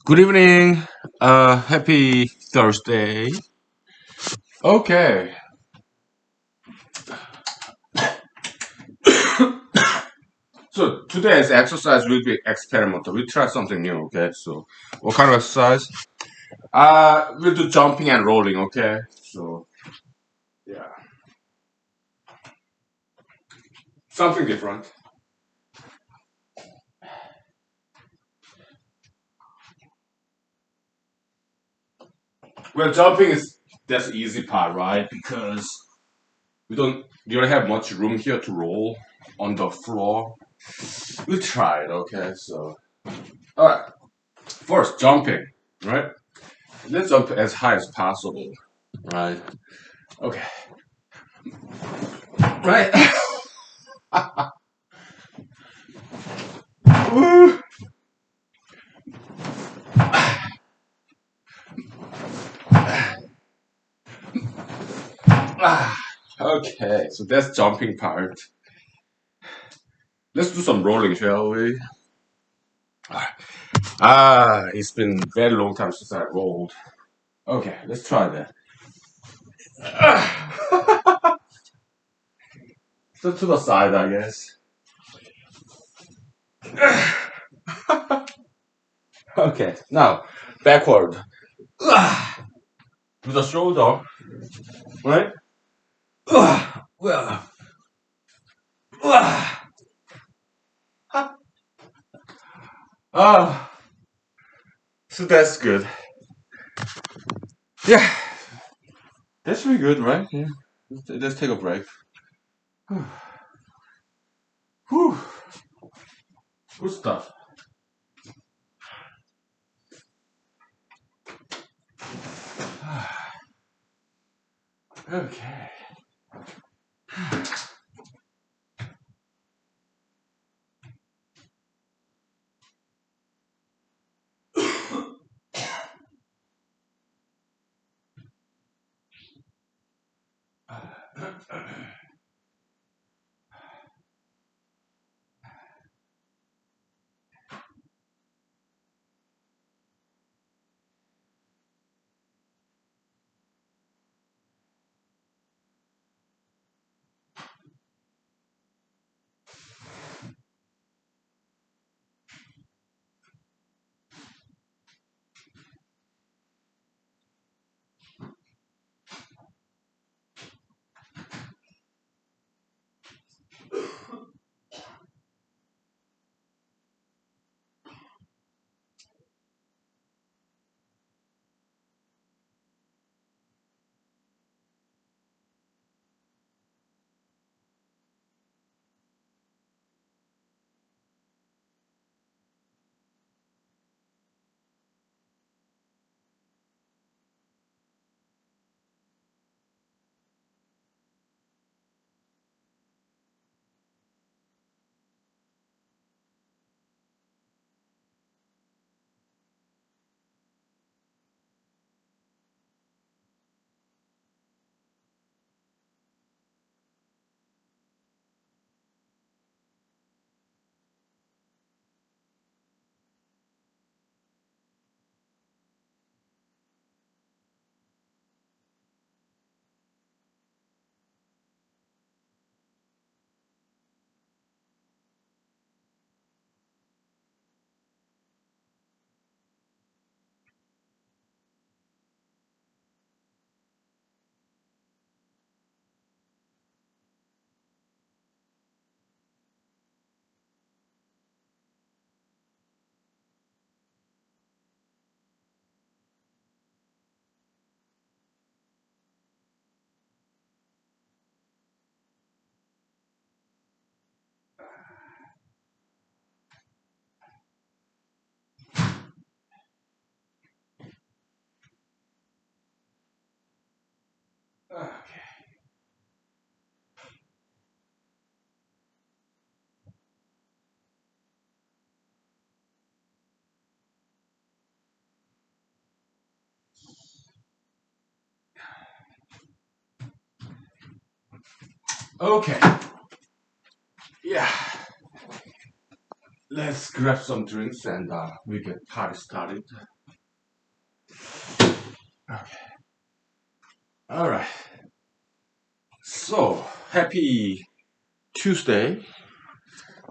Good evening. Happy Thursday. Okay. So today's exercise will be experimental. We try something new. Okay. So what kind of exercise? We'll do jumping and rolling. Okay. So yeah, something different. Well, jumping is that's the easy part, right? Because we don't have much room here to roll on the floor. We'll try it. Okay. So all right. First, jumping. Right. Let's jump as high as possible. Right. Okay. Right. Woo. Ah, okay, so that's jumping part. Let's do some rolling, shall we? It's been very long time since I rolled. Okay, let's try that. So to the side, I guess. Okay, now backward. To the shoulder, right? Well, ah, so that's good. Yeah, that should be good, right? Yeah. Let's take a break. Whew, good stuff. Okay. Okay. Yeah. Let's grab some drinks and we get party started. All right. So happy Tuesday.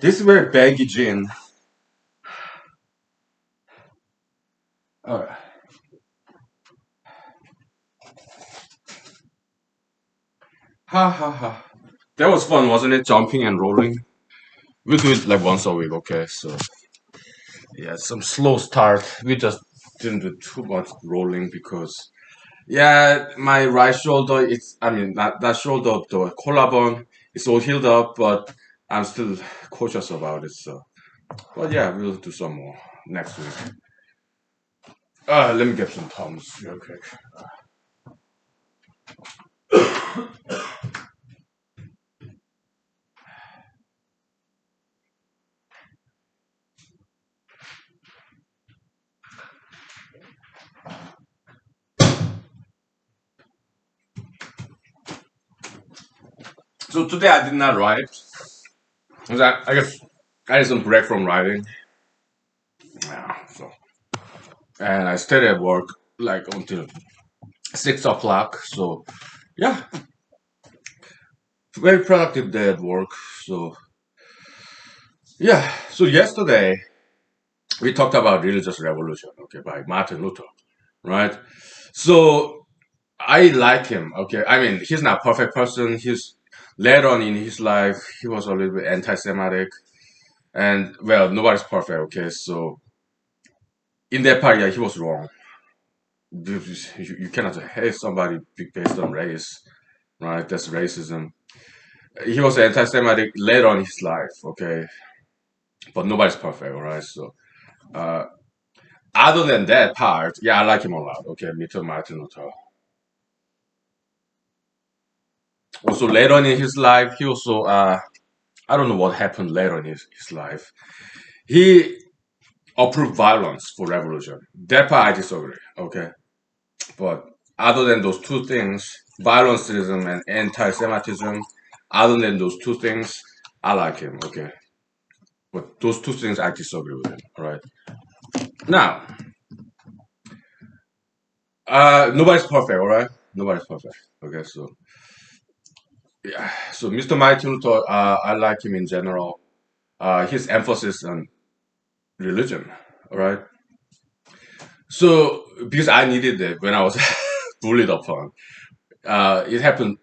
This is where baggage in. All right. Ha ha ha. That was fun, wasn't it? Jumping and rolling. We do it like once a week, okay? So yeah, some slow start. We just didn't do too much rolling because yeah, my right shoulder, it's, I mean, that shoulder, the collarbone, it's all healed up, but I'm still cautious about it. So, but yeah, we'll do some more next week. Let me get some Tums real quick. So today I did not write. 'Cause I guess I had some break from writing. Yeah, so, and I stayed at work like until 6 o'clock. So yeah, very productive day at work. So yeah, so yesterday we talked about religious revolution, okay, by Martin Luther, right? So I like him, okay. I mean, he's not a perfect person. He's later on in his life, he was a little bit anti-Semitic, and well, nobody's perfect, okay. So in that part, yeah, he was wrong. You cannot hate somebody based on race, right? That's racism. He was anti-Semitic later on in his life, okay, but nobody's perfect, all right. So uh, other than that part, yeah, I like him a lot, okay. Me too, Martin Luther. Also later on in his life, he also I don't know what happened later in his life. He approved violence for revolution. That part I disagree. Okay, but other than those two things, violenceism and anti-Semitism, other than those two things, I like him. Okay, but those two things I disagree with him. All right. Now, nobody's perfect. All right, nobody's perfect. Okay, so yeah, so Mr. Martin Luther, I like him in general. His emphasis on religion. All right. So because I needed it when I was bullied upon, it happened.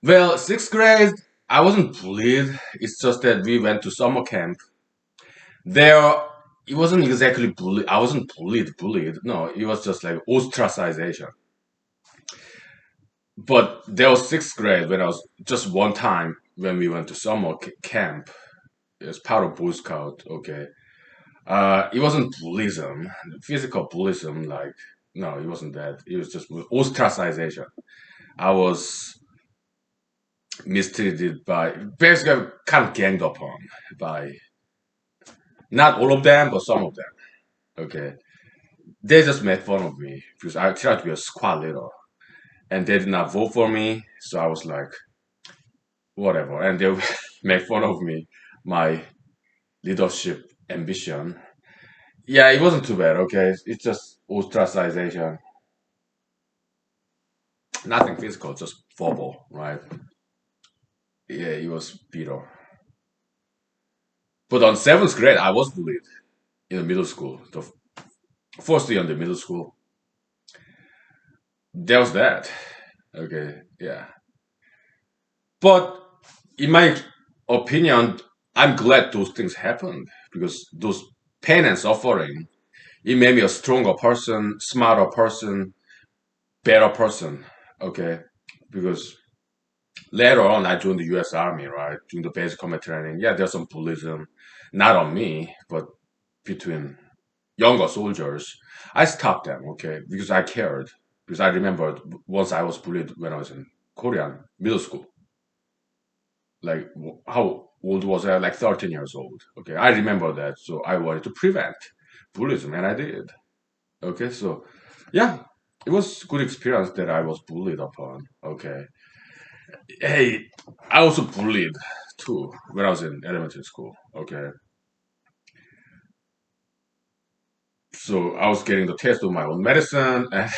Well, sixth grade, I wasn't bullied. It's just that we went to summer camp. There, it wasn't exactly bullied. I wasn't bullied. No, it was just like ostracization. But there was sixth grade when I was just one time when we went to summer camp. It was part of Boy Scout. Okay, it wasn't bullyism, physical bullyism. Like no, it wasn't that. It was just ostracization. I was mistreated by basically kind of ganged upon by not all of them, but some of them. Okay, they just made fun of me because I tried to be a squad leader, and they did not vote for me. So I was like, whatever, and they made fun of me, my leadership ambition. Yeah, it wasn't too bad. Okay, it's just ostracization, nothing physical, just verbal, right? Yeah, it was bitter. But on seventh grade, I was bullied in the middle school. The first year in the middle school, there was that. Okay, yeah. But in my opinion, I'm glad those things happened because those pain and suffering, it made me a stronger person, smarter person, better person. Okay, because later on I joined the U.S. Army, right? During the basic combat training, yeah, there's some bullyism, not on me, but between younger soldiers. I stopped them, okay, because I cared. Because I remembered once I was bullied when I was in Korean middle school. Like how old was I? Like 13 years old. Okay, I remember that. So I wanted to prevent bullyism, and I did. Okay, so yeah, it was good experience that I was bullied upon. Okay, hey, I also bullied too when I was in elementary school. Okay, So I was getting the taste of my own medicine, and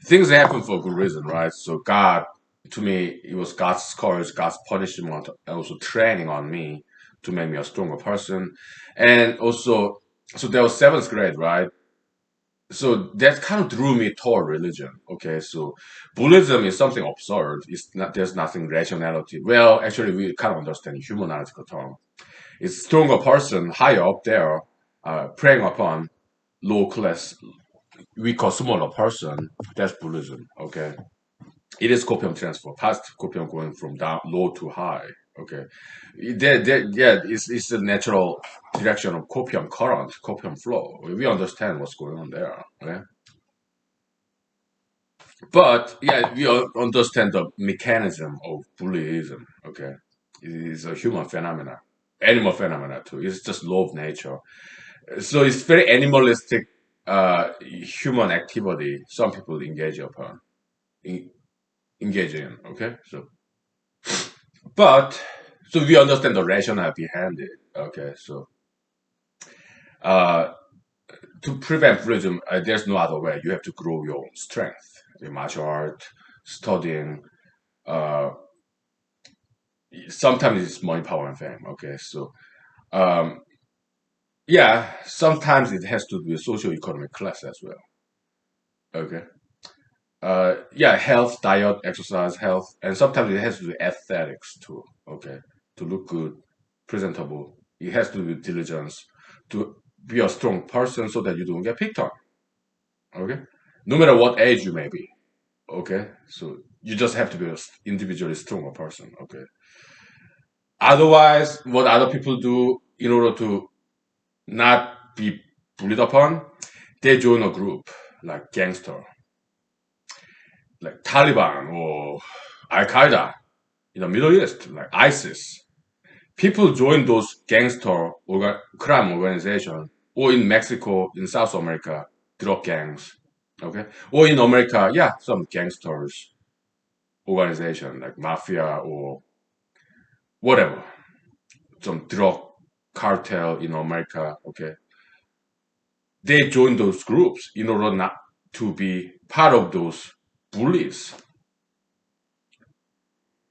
things happen for a good reason, right? So God, to me, it was God's courage, God's punishment, and also training on me to make me a stronger person. And also, so there was seventh grade, right? So that kind of drew me toward religion. Okay, so Buddhism is something absurd. It's not, there's nothing rationality. Well, actually, we kind of understand human analytical term. It's stronger person higher up there, preying upon low class, we call smaller person. That's Buddhism. Okay, it is copium transfer, past copium going from down low to high. Okay, yeah, it's the natural direction of copium current, copium flow. We understand what's going on there. Okay? But yeah, we understand the mechanism of Buddhism. Okay, it is a human phenomena, animal phenomena too. It's just law of nature. So it's very animalistic, human activity. Some people en- engage in. Okay, but so we understand the rationale behind it. Okay, so uh, to prevent Buddhism, there's no other way. You have to grow your own strength in martial art, studying. Uh, Sometimes it's money, power, and fame. Okay, so um, yeah, sometimes it has to be a socio-economic class as well. Okay, yeah, health, diet, exercise, health, and sometimes it has to be aesthetics too. Okay, to look good, presentable. It has to be diligence to be a strong person so that you don't get picked on. Okay, no matter what age you may be. Okay, so you just have to be an individually stronger person. Okay, otherwise, what other people do in order to not be bullied upon, they join a group like gangster, like Taliban or Al Qaeda in the Middle East, like ISIS. People join those crime organizations, or in Mexico, in South America, drug gangs, okay, or in America, yeah, some gangsters organization like mafia or whatever, some drug cartel in America, okay, they join those groups in order not to be part of those bullies.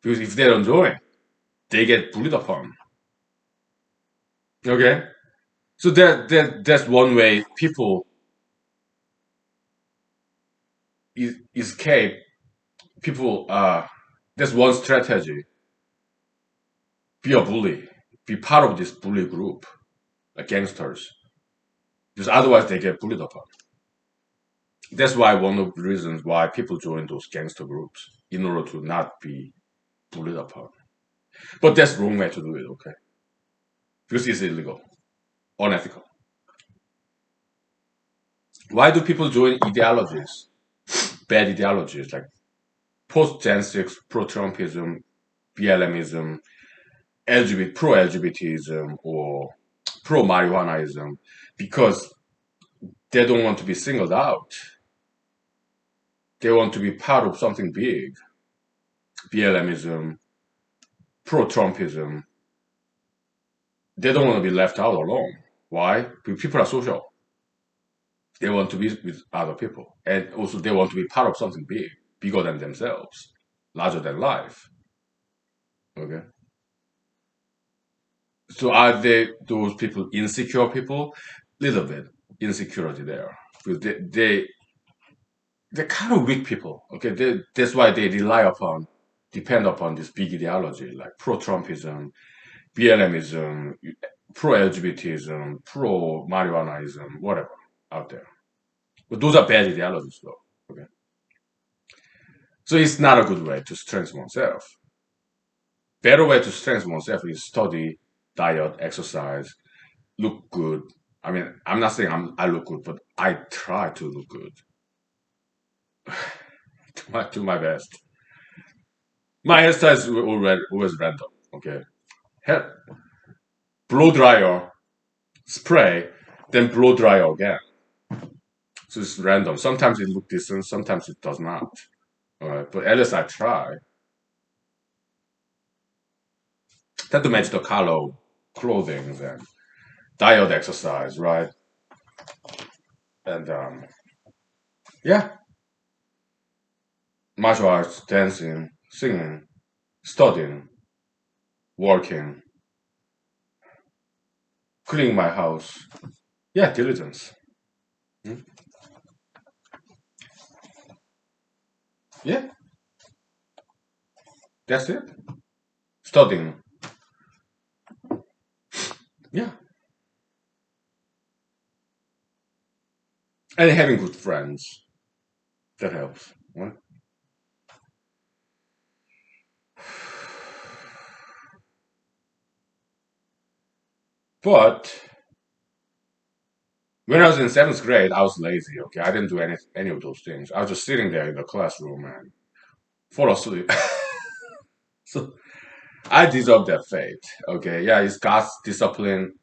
Because if they don't join, they get bullied upon. Okay? So that's one way people escape. People, that's one strategy. Be a bully. Be part of this bully group, like gangsters. Because otherwise they get bullied upon. That's why one of the reasons why people join those gangster groups in order to not be bullied upon. But that's the wrong way to do it, okay? Because it's illegal, unethical. Why do people join ideologies, bad ideologies like post-Gen 6, pro-Trumpism, BLMism, LGBT, pro-LGBTism, or pro-marijuanaism? Because they don't want to be singled out. They want to be part of something big. BLMism, pro-Trumpism. They don't want to be left out alone. Why? Because people are social. They want to be with other people. And also they want to be part of something big, bigger than themselves, larger than life. Okay. So are they those people insecure people? Little bit insecurity there. Because they're kind of weak people. Okay. That's why they depend upon this big ideology like pro-Trumpism, BLMism, pro-LGBTism, pro-marijuanaism, whatever out there. But those are bad ideologies though. Okay. So it's not a good way to strengthen oneself. Better way to strengthen oneself is study, diet, exercise, look good. I mean, I'm not saying I look good, but I try to look good. Do my best. My hairstyle is always random. Okay, hair, blow dryer, spray, then blow dryer again. So it's random. Sometimes it looks decent, sometimes it does not. All right, but at least I try. Try to match the color of clothing then. diet exercise, right? And yeah, martial arts, dancing, singing, studying, working, cleaning my house. Yeah, diligence. Hmm? Yeah, that's it. Studying. Yeah, and having good friends. That helps. Right? But when I was in seventh grade, I was lazy. Okay, I didn't do any of those things. I was just sitting there in the classroom and fall asleep. So I deserve that fate. Okay, yeah, it's God's discipline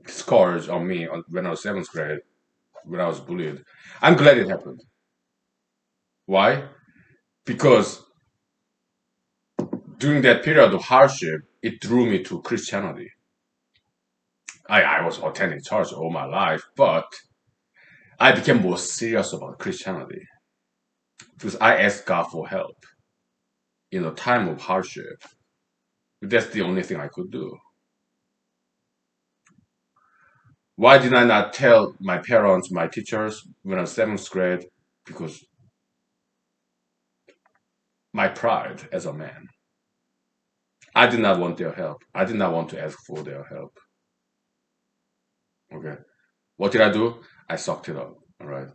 scars on me when I was seventh grade when I was bullied. I'm glad it happened. Why? Because during that period of hardship, it drew me to Christianity. I was attending church all my life, but I became more serious about Christianity because I asked God for help in a time of hardship. That's the only thing I could do. Why did I not tell my parents, my teachers when I was seventh grade? Because my pride as a man. I did not want their help. I did not want to ask for their help. Okay. What did I do? I sucked it up. All right.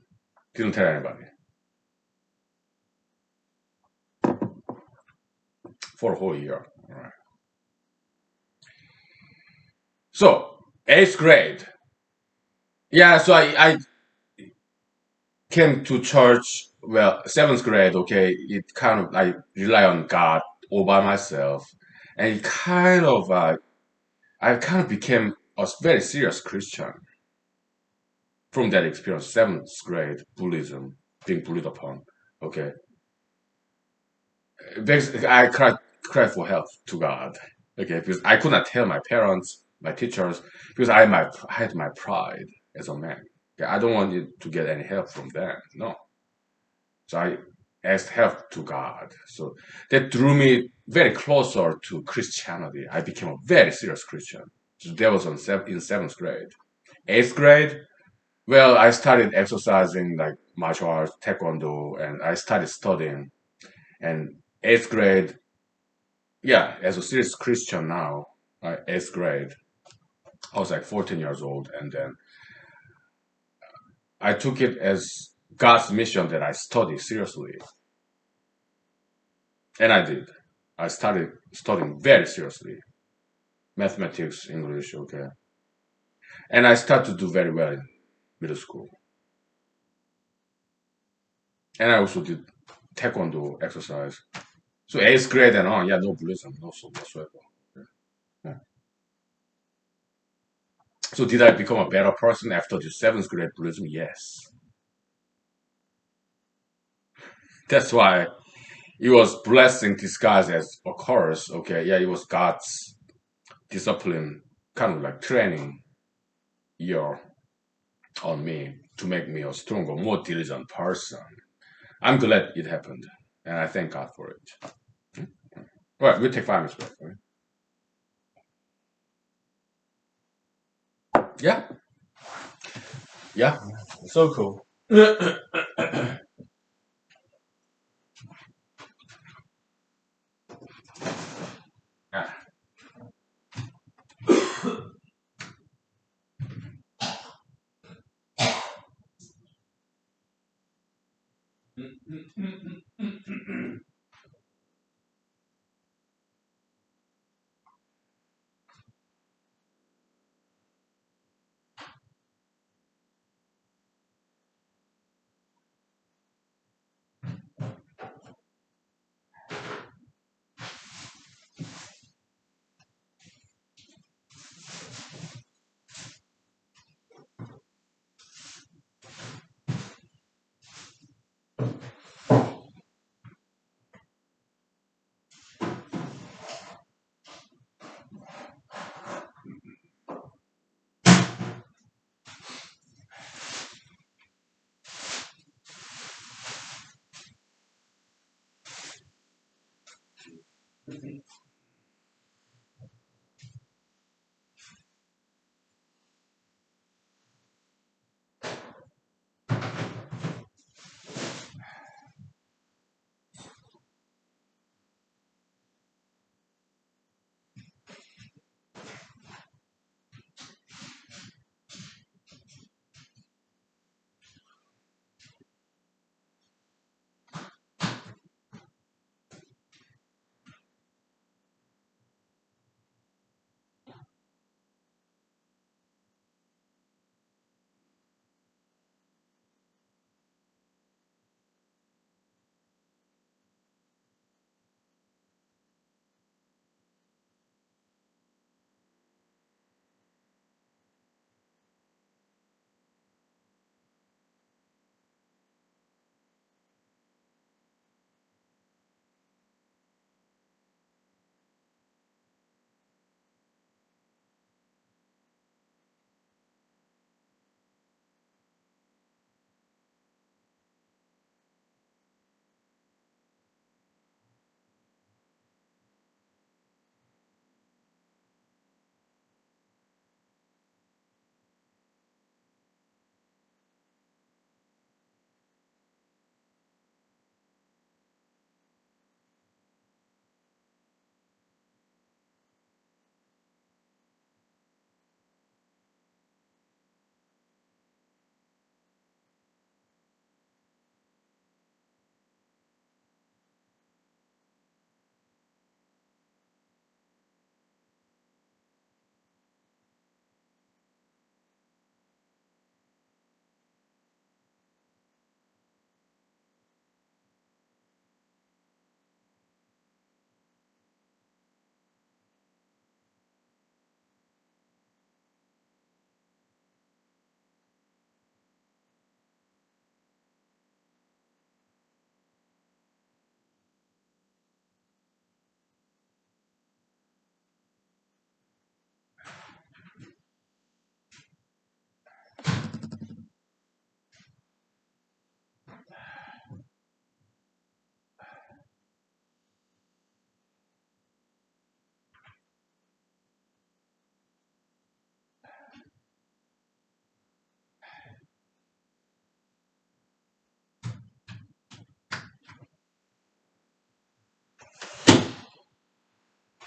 Didn't tell anybody for a whole year. All right. So eighth grade. Yeah. So I came to church. Well, seventh grade. Okay. It kind of I rely on God all by myself, and it kind of I kind of became a very serious Christian from that experience. Seventh grade bullyism, being bullied upon. Okay. Basically, I cried for help to God. Okay, because I could not tell my parents, my teachers, because I had my pride as a man. Okay, I don't want you to get any help from them. No, so I asked help to God. So that drew me very closer to Christianity. I became a very serious Christian. So that was in seventh grade. Eighth grade, well, I started exercising like martial arts, taekwondo, and I started studying. And eighth grade, yeah, as a serious Christian now, eighth grade, I was like 14 years old, and then I took it as God's mission that I study seriously, and I did. I started studying very seriously, mathematics, English, okay, and I started to do very well in middle school, and I also did taekwondo exercise. So eighth grade and on, yeah, no Buddhism, no so whatsoever. Yeah. So did I become a better person after the seventh grade Buddhism? Yes. That's why it was blessing disguised as a curse. Okay, yeah, it was God's discipline, kind of like training year on me to make me a stronger, more diligent person. I'm glad it happened, and I thank God for it. All right, we'll take 5 minutes break. All right? Yeah, yeah, so cool. Yeah.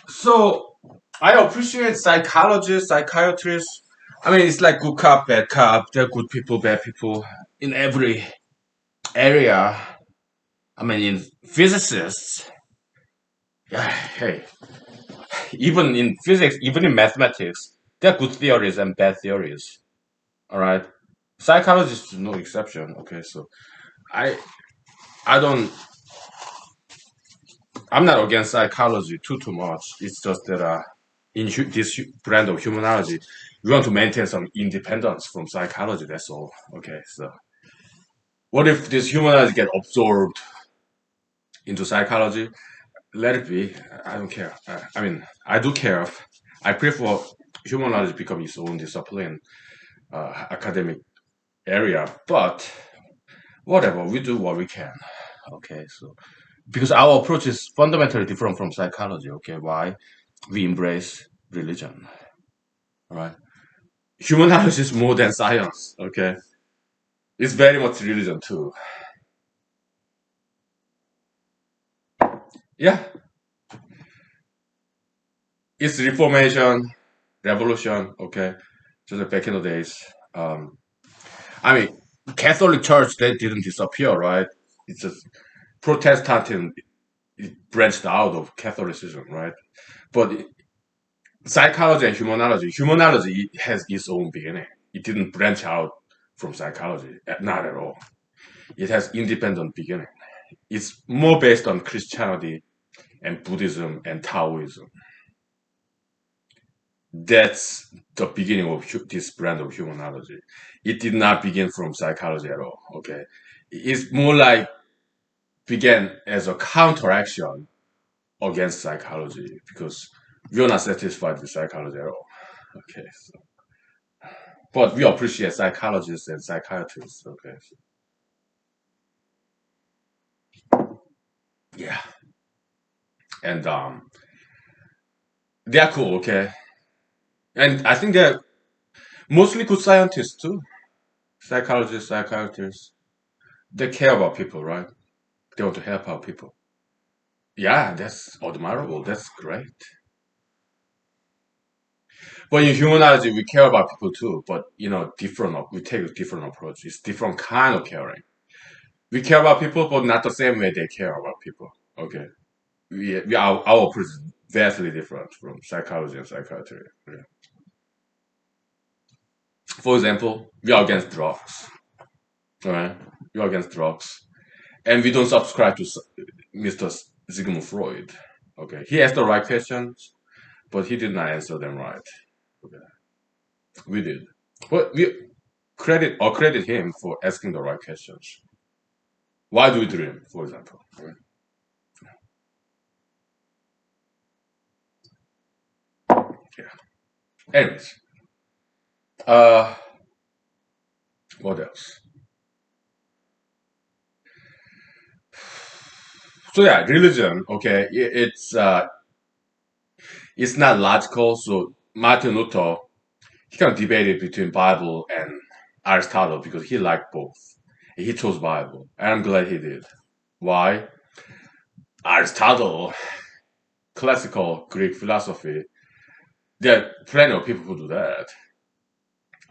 So I appreciate psychologists, psychiatrists. I mean, it's like good cop, bad cop. There are good people, bad people in every area. I mean, in physicists, yeah, hey, even in physics, even in mathematics, there are good theories and bad theories. All right, psychologists no exception. Okay, so I I don't I'm not against psychology too much. It's just that in this brand of humanology, we want to maintain some independence from psychology. That's all. Okay, so what if this humanology get absorbed into psychology? Let it be. I don't care. I mean, I do care. I prefer humanology become its own discipline, academic area. But whatever, we do what we can. Okay, so because our approach is fundamentally different from psychology. Okay, why? We embrace religion. All right. Human knowledge is more than science. Okay. It's very much religion too. Yeah. It's reformation, revolution. Okay. Just like back in the days. I mean, Catholic Church, they didn't disappear, right? It's just Protestantism, it branched out of Catholicism, right? But psychology and humanology has its own beginning. It didn't branch out from psychology, not at all. It has independent beginning. It's more based on Christianity and Buddhism and Taoism. That's the beginning of this brand of humanology. It did not begin from psychology at all. Okay, it's more like began as a counteraction against psychology because we're not satisfied with psychology at all. Okay, so, but we appreciate psychologists and psychiatrists. Okay, so, yeah, and they're cool, okay, and I think they're mostly good scientists too, psychologists, psychiatrists. They care about people, right? They want to help out people. Yeah, that's admirable. That's great. But in humanology, we care about people too, but different. We take a different approach. It's different kind of caring. We care about people, but not the same way they care about people. Okay, our approach is vastly different from psychology and psychiatry. Yeah. For example, we are against drugs. All right, we are against drugs, and we don't subscribe to Mr. Sigmund Freud. Okay, he asked the right questions, but he did not answer them right. Okay, we did. But we credit him for asking the right questions. Why do we dream, for example? Okay. Yeah. Anyways, uh, what else? So yeah, religion. Okay, it's not logical. So Martin Luther, he kind of debated between Bible and Aristotle because he liked both. He chose Bible, and I'm glad he did. Why? Aristotle, classical Greek philosophy. There are plenty of people who do that.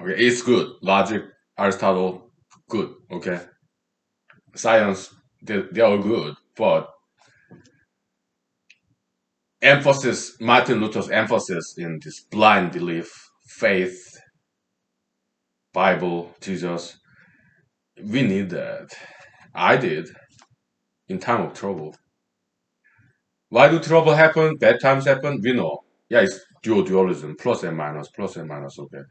Okay, it's good. Logic, Aristotle, good. Okay, science, they're all good. But Martin Luther's emphasis in this blind belief, faith, Bible, Jesus, we need that. I did in time of trouble. Why do trouble happen? Bad times happen? We know. Yeah, it's dualism, plus and minus, okay.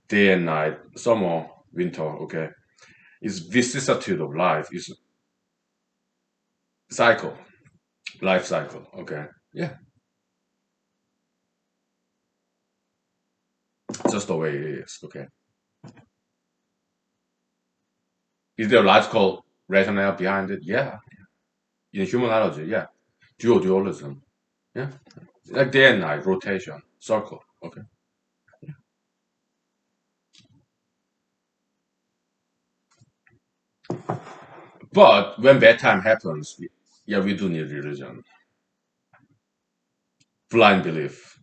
Day and night, summer, winter, okay. It's vicissitude of life. It's cycle, life cycle, okay. Yeah, just the way it is, okay. Is there logical rationale behind it? Yeah. In humanology, yeah. Dualism. Yeah. Like day and night, rotation, circle, okay. But when bad time happens, yeah, we do need religion. Blind belief.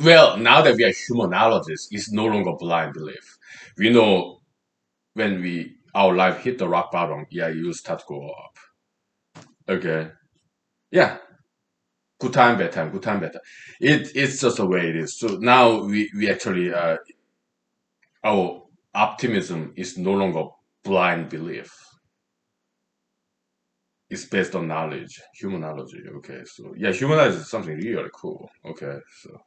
Well, now that we are humanologists, it's no longer blind belief. We know when our life hit the rock bottom, yeah, you start to go up. Okay. Yeah. Good time, bad time, good time, bad time. It's just the way it is. So now we actually our optimism is no longer blind belief. It's based on knowledge, humanology. Okay, so yeah, humanology is something really cool. Okay, so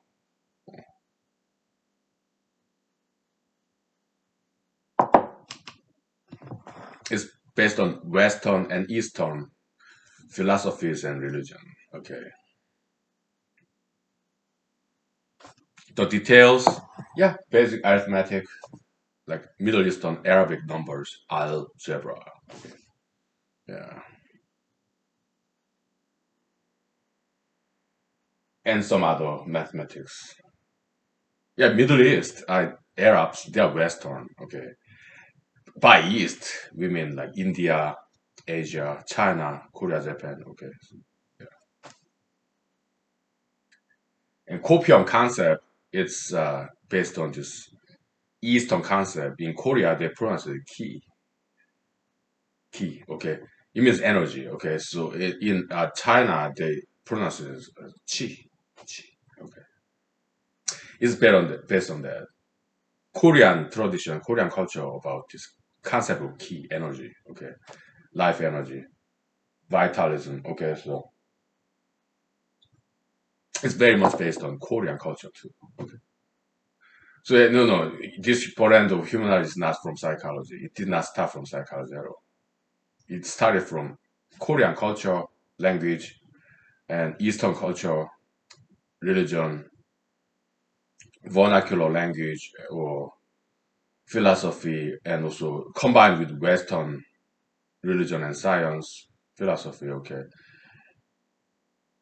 it's based on Western and Eastern philosophies and religion. Okay, the details, yeah, basic arithmetic, like Middle Eastern Arabic numbers, algebra. Okay, yeah, and some other mathematics. Yeah, Middle East, Arabs, they are Western. Okay, by East we mean like India, Asia, China, Korea, Japan. Okay, so, yeah. And copium concept, it's based on this Eastern concept. In Korea, they pronounce it ki. Okay, it means energy. Okay, so in China, they pronounce it as chi. Okay, it's based on that Korean tradition, Korean culture about this concept of ki, energy. Okay, life energy, vitalism. Okay, so it's very much based on Korean culture too. Okay. So no, this brand of humanity is not from psychology. It did not start from psychology at all. It started from Korean culture, language, and Eastern culture, religion, vernacular language, or philosophy, and also combined with Western religion and science, philosophy. Okay,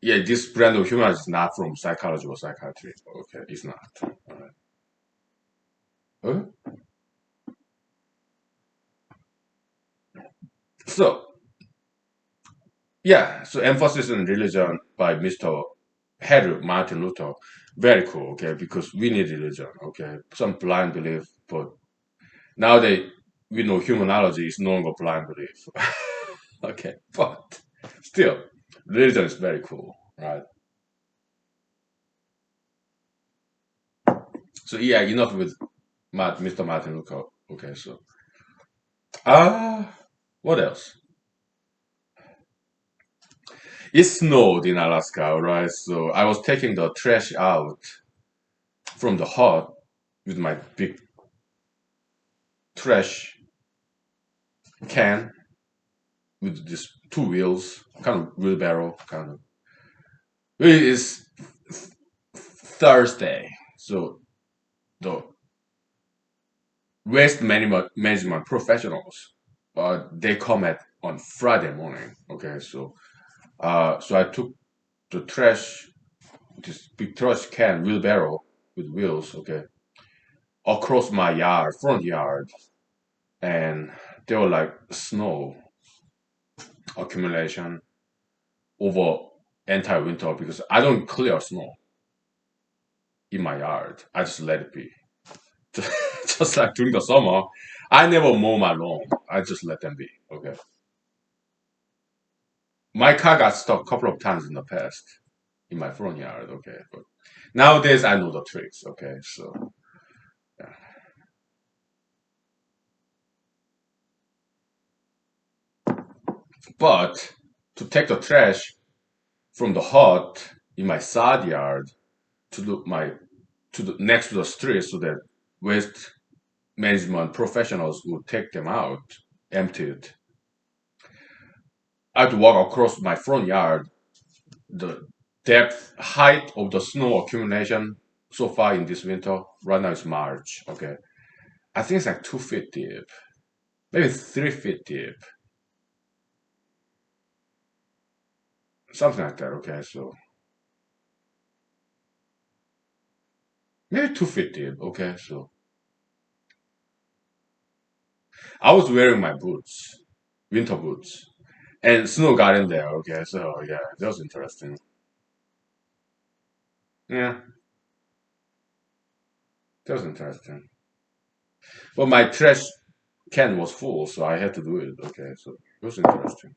yeah, this brand of humor is not from psychology or psychiatry. Okay, it's not. Alright. Okay. So yeah, so emphasis on religion by Mr. Henry Martin Luther, very cool. Okay, because we need religion. Okay, some blind belief, but nowadays we know humanology is no longer blind belief. Okay, but still, religion is very cool, right? So yeah, enough with Mr. Martin Luther. Okay, so what else? It snowed in Alaska, right? So I was taking the trash out from the hut with my big trash can with these two wheels, kind of wheelbarrow, kind of. It is Thursday, so the waste management professionals, they come at on Friday morning. Okay, so I took the trash, this big trash can wheelbarrow with wheels, okay, across my yard, front yard, and there were like snow accumulation over entire winter because I don't clear snow in my yard. I just let it be. Just like during the summer, I never mow my lawn. I just let them be. Okay. My car got stuck a couple of times in the past in my front yard. Okay, but nowadays I know the tricks. Okay, so yeah. But to take the trash from the hut in my side yard to the next to the street so that waste management professionals would take them out, empty it. I had to walk across my front yard. The depth, height of the snow accumulation so far in this winter, right now it's March, okay? I think it's like 2 feet deep, maybe 3 feet deep, something like that, okay? So maybe 2 feet deep, okay? So I was wearing my boots, winter boots, and snow got in there, okay? So yeah, that was interesting. Yeah, that was interesting. But my trash can was full, so I had to do it, okay? So it was interesting.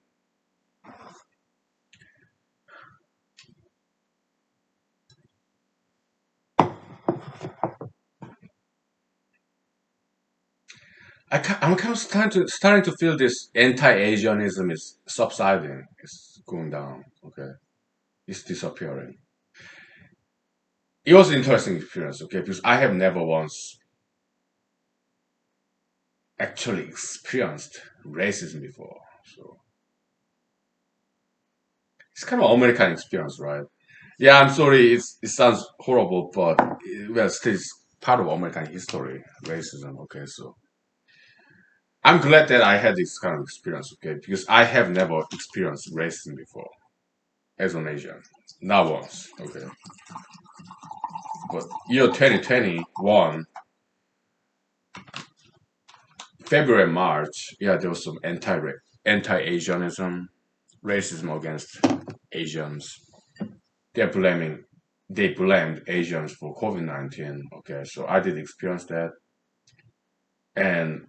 I'm kind of starting to feel this anti-Asianism is subsiding. It's going down. Okay, it's disappearing. It was an interesting experience. Okay, because I have never once actually experienced racism before. So it's kind of American experience, right? Yeah, I'm sorry. It sounds horrible, but well, still it's part of American history. Racism. Okay, so I'm glad that I had this kind of experience. Okay, because I have never experienced racism before as an Asian. Not once. Okay. But year 2021, February, March, yeah, there was some anti-Asianism, racism against Asians. They're blaming they blamed Asians for COVID-19. Okay, so I did experience that, and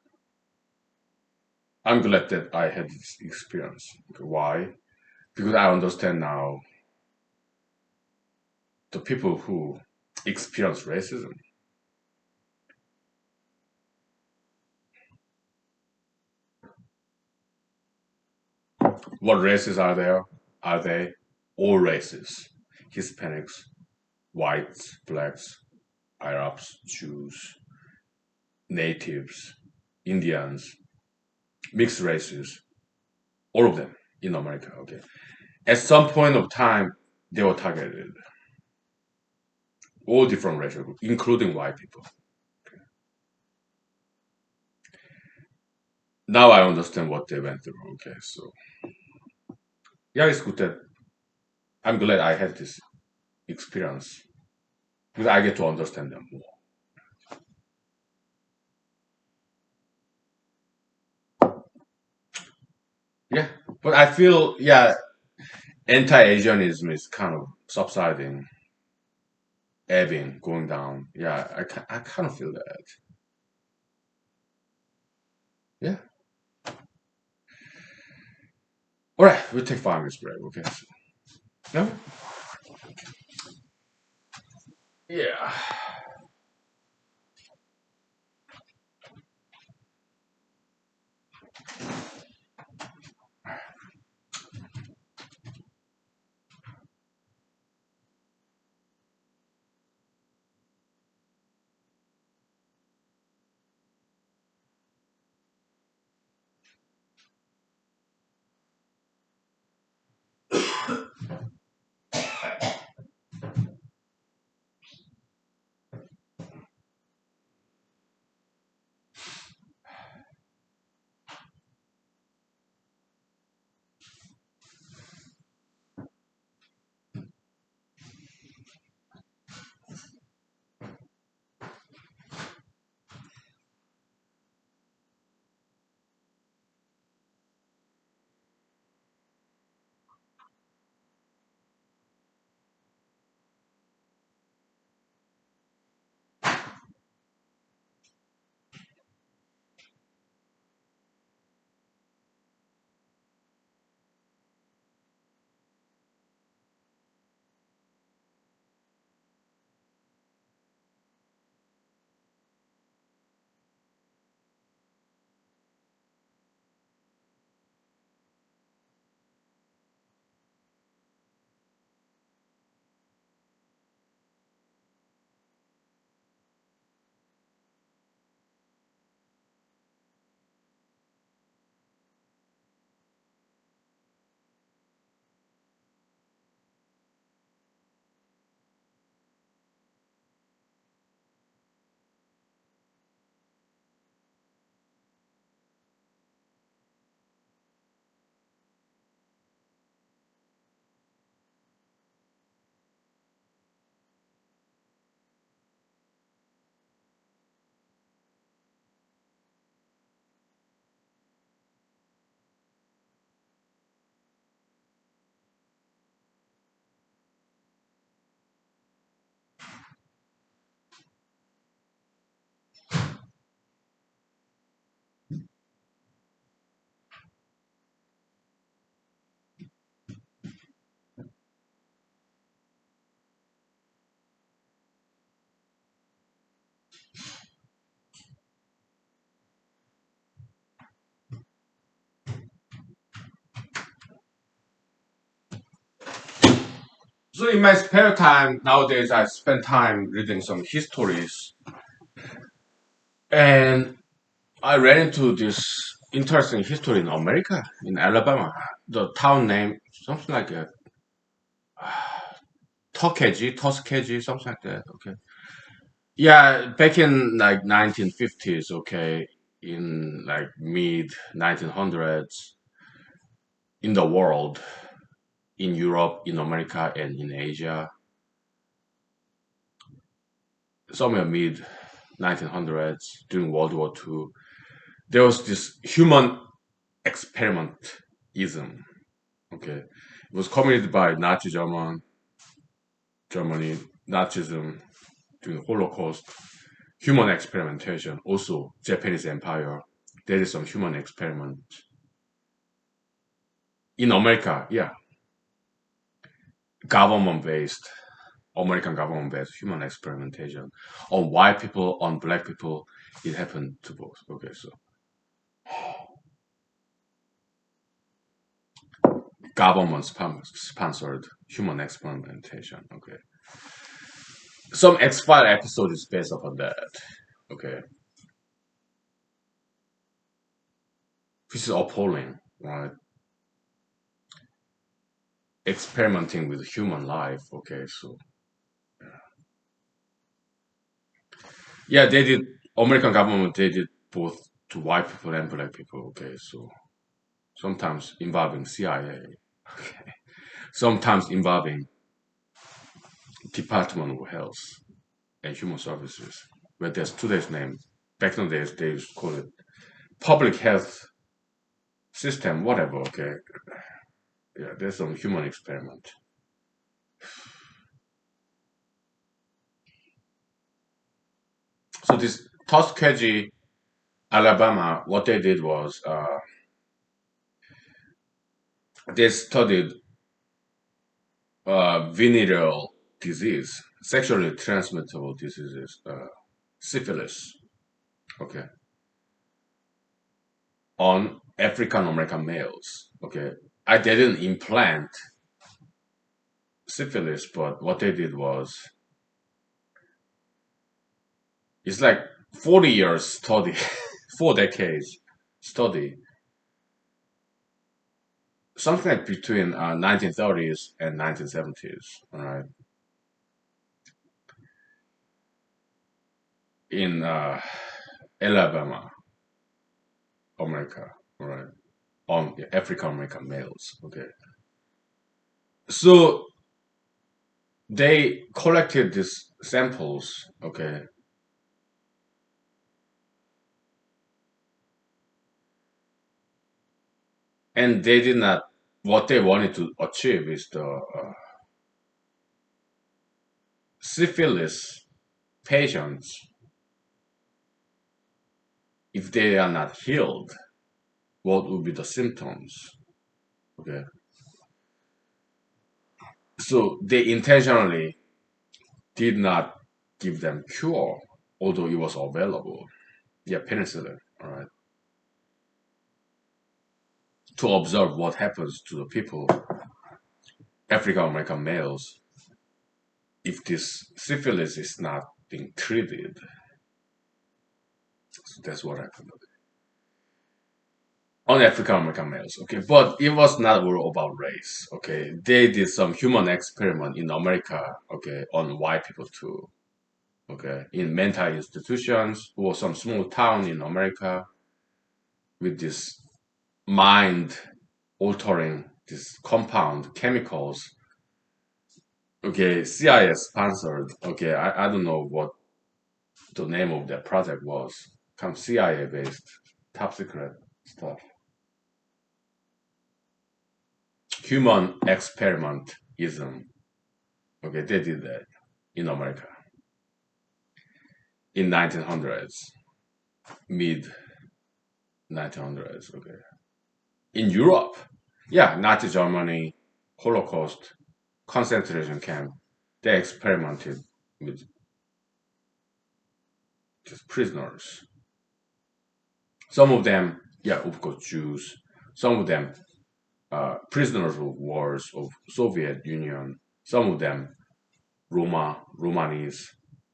I'm glad that I had this experience. Okay, why? Because I understand now the people who experience racism. What races are there? Are they all races? Hispanics, whites, blacks, Arabs, Jews, natives, Indians, mixed races, all of them in America. Okay. At some point of time, they were targeted, all different racial groups, including white people. Now I understand what they went through. Okay, so yeah, it's good that I'm glad I had this experience because I get to understand them more. Yeah, but I feel yeah, anti-Asianism is kind of subsiding, ebbing, going down. Yeah, I kind of feel that. Yeah. All right, we'll take 5 minutes break. Okay. No. Yeah. So in my spare time nowadays, I spend time reading some histories, and I ran into this interesting history in America, in Alabama. The town name something like Tuskegee, something like that. Okay. Yeah, back in like 1950s. Okay, in like mid 1900s, in the world, in Europe, in America, and in Asia, somewhere mid 1900s during World War II, there was this human experimentism. Okay, it was committed by Germany, Nazism during Holocaust, human experimentation. Also, Japanese Empire. There is some human experiment in America. Yeah, government-based, American government-based human experimentation on white people, on black people. It happened to both. Okay, so government sponsored human experimentation. Okay, some X-File episode is based upon that. Okay, this is appalling, right? Experimenting with human life. Okay, so yeah, they did. American government they did both to white people and black people. Okay, so sometimes involving CIA. Okay, sometimes involving Department of Health and Human Services. But there's today's name. Back in the days, they used to call it public health system, whatever. Okay, yeah, there's some human experiment. So this Tuskegee, Alabama, what they did was they studied venereal disease, sexually transmittable diseases, syphilis, okay, on African American males. Okay, they didn't implant syphilis, but what they did was it's like 40 years study, 4 decades study, something like between 1930s and 1970s, all right, in Alabama, America, all right, on African American males. Okay, so they collected these samples. Okay, and they did not. What they wanted to achieve is the syphilis patients, if they are not healed, what would be the symptoms? Okay, so they intentionally did not give them cure, although it was available. Yeah, penicillin. All right, to observe what happens to the people, African American males, if this syphilis is not being treated. So that's what happened on African American males. Okay, but it was not all about race. Okay, they did some human experiment in America. Okay, on white people too. Okay, in mental institutions or some small town in America with this mind altering this compound chemicals. Okay, CIA sponsored. Okay, I don't know what the name of that project was. Some CIA based top secret stuff. Human experimentism. Okay, they did that in America in 1900s, mid 1900s. Okay, in Europe, yeah, Nazi Germany, Holocaust, concentration camp. They experimented with just prisoners. Some of them, yeah, of course, Jews. Some of them, prisoners of wars of Soviet Union. Some of them, Romanis,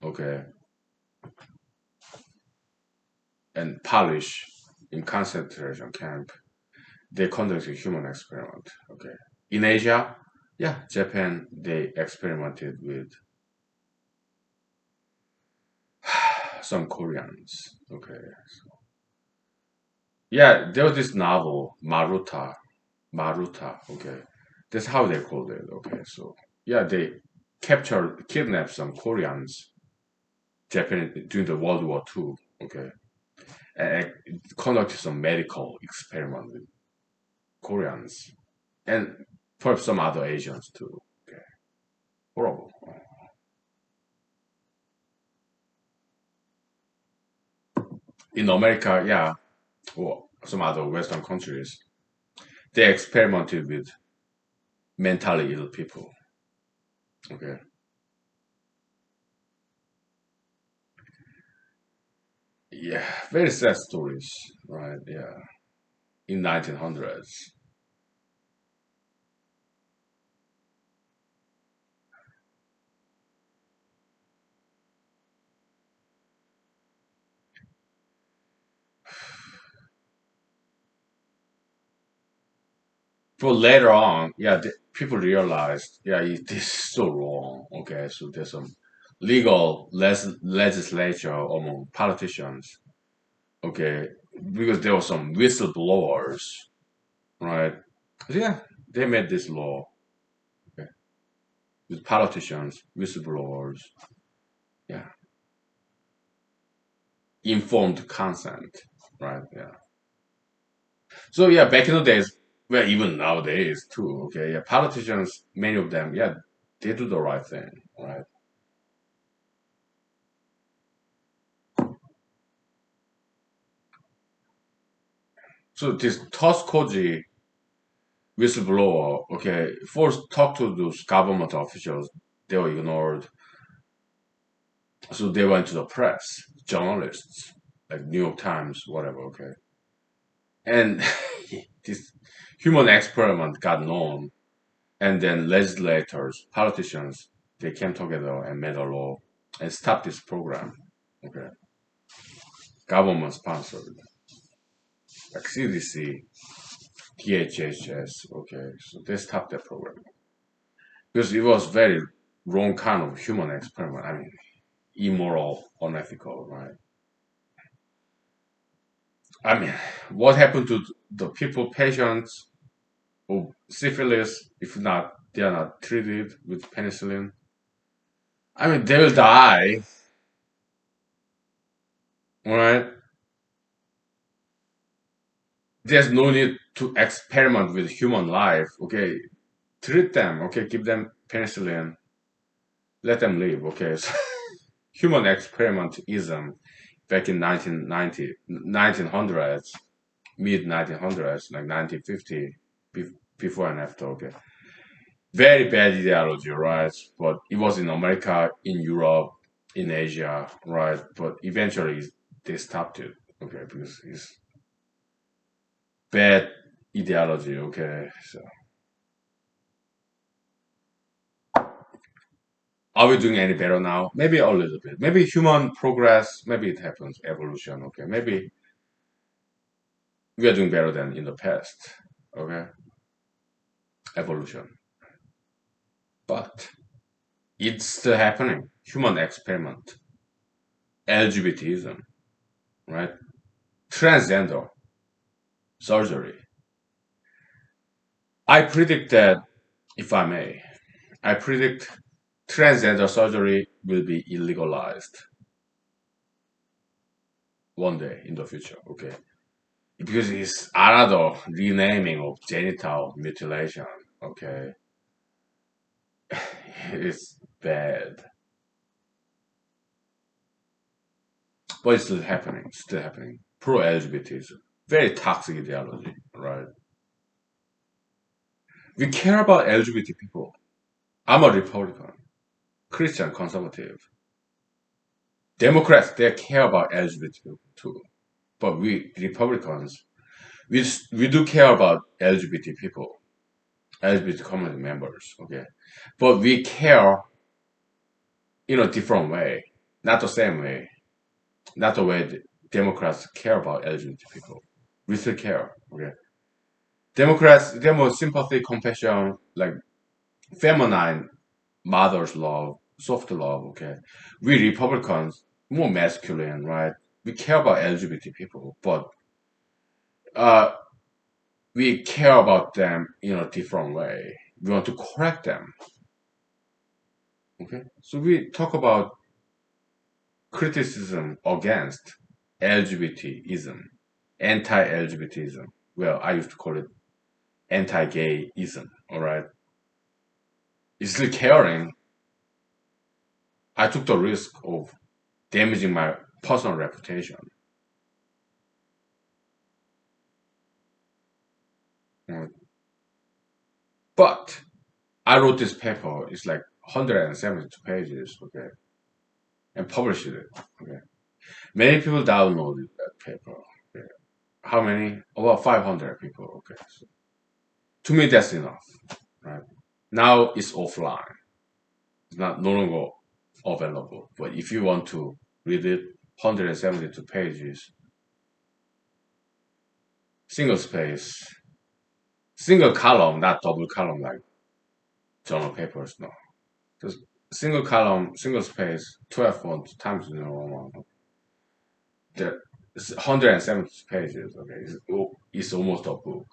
okay, and Polish in concentration camp. They conducted human experiment. Okay, in Asia, yeah, Japan. They experimented with some Koreans. Okay, yeah, there was this novel Maruta. Okay, that's how they called it. Okay, so yeah, they kidnapped some Koreans, Japan during the World War II. Okay, and conducted some medical experiment with Koreans and perhaps some other Asians too. Okay, horrible. In America, yeah, or some other Western countries, they experimented with mentally ill people. Okay, yeah, very sad stories, right? Yeah, in 1900s. But later on, yeah, people realized, yeah, this is so wrong. Okay, so there's some legal legislature among politicians. Okay, because there were some whistleblowers, right? Yeah, they made this law. with politicians, whistleblowers, yeah, informed consent, right? Yeah. So yeah, back in the days, well, even nowadays too. Okay, yeah, politicians, many of them, yeah, they do the right thing, right? So this Toskoji whistleblower, okay, first talk to those government officials, they were ignored. So they went to the press, journalists, like New York Times, whatever, okay. And this human experiment got known, and then legislators, politicians, they came together and made a law and stopped this program, okay. Government sponsored, like CDC, DHHS, okay. So they stopped that program because it was very wrong kind of human experiment. I mean, immoral, unethical, right? I mean, what happened to the people, patients of syphilis, if not they are not treated with penicillin? I mean, they will die, right? There's no need to experiment with human life, okay? Treat them, okay? Give them penicillin, let them live, okay? So, human experimentism back in 1990, 1900s, mid 1900s, like 1950, before and after, okay? Very bad ideology, right? But it was in America, in Europe, in Asia, right? But eventually they stopped it, okay? Because it's bad ideology, okay? So are we doing any better now? Maybe a little bit. Maybe human progress, maybe it happens, evolution, okay? Maybe we are doing better than in the past, okay? Evolution. But it's still happening. Human experiment, LGBTism, right? Transgender surgery. I predict that, if I may, I predict transgender surgery will be illegalized one day in the future, okay? Because it's another renaming of genital mutilation, okay? It's bad. But it's still happening. Pro LGBTism. Very toxic ideology, right? We care about LGBT people. I'm a Republican, Christian conservative. Democrats, they care about LGBT people too. But we Republicans, we do care about LGBT people, LGBT community members, okay? But we care in a different way, not the same way, not the way the Democrats care about LGBT people. We still care, okay? Democrats, they're more sympathy, compassion, like feminine mother's love, soft love, okay? We Republicans, more masculine, right? We care about LGBT people, but uh, we care about them in a different way. We want to correct them, okay? So we talk about criticism against LGBTism, anti-LGBTism. Well, I used to call it anti-gayism, all right? It's still caring. I took the risk of damaging my personal reputation. Mm. But I wrote this paper, it's like 172 pages, okay, and published it, okay. Many people downloaded that paper. Okay. How many? About 500 people, okay. So to me, that's enough, right? Now it's offline. It's not no longer available. But if you want to read it, 172 pages, single space, single column, not double column like journal papers, no. Just single column, single space, 12 font times the Roman. There, it's 170 pages. Okay, it's almost a book.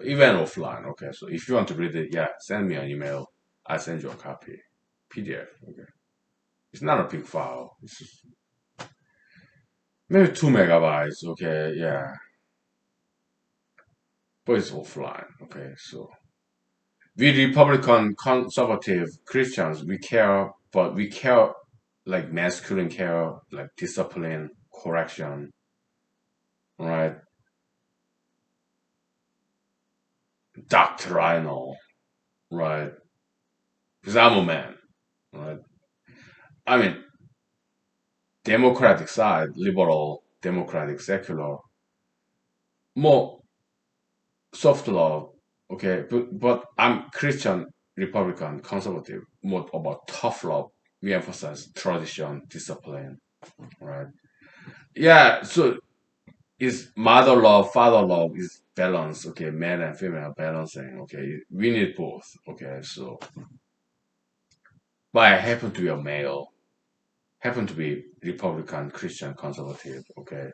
even offline. Okay, so if you want to read it, yeah, send me an email. I send you a copy, PDF. Okay, it's not a big file. It's just maybe 2 MB. Okay, yeah, but it's offline. Okay, so we Republican conservative Christians, we care, but we care like masculine care, like discipline, correction, right? Doctrinal, right? Because I'm a man, right? I mean, democratic side, liberal, democratic, secular, more soft love, okay? But I'm Christian, Republican, conservative, more about tough love. We emphasize tradition, discipline, right? Yeah, so is mother love, father love is balance, okay? Man and female balancing, okay? We need both, okay? So, but I happen to be a male, happen to be Republican, Christian, conservative, okay?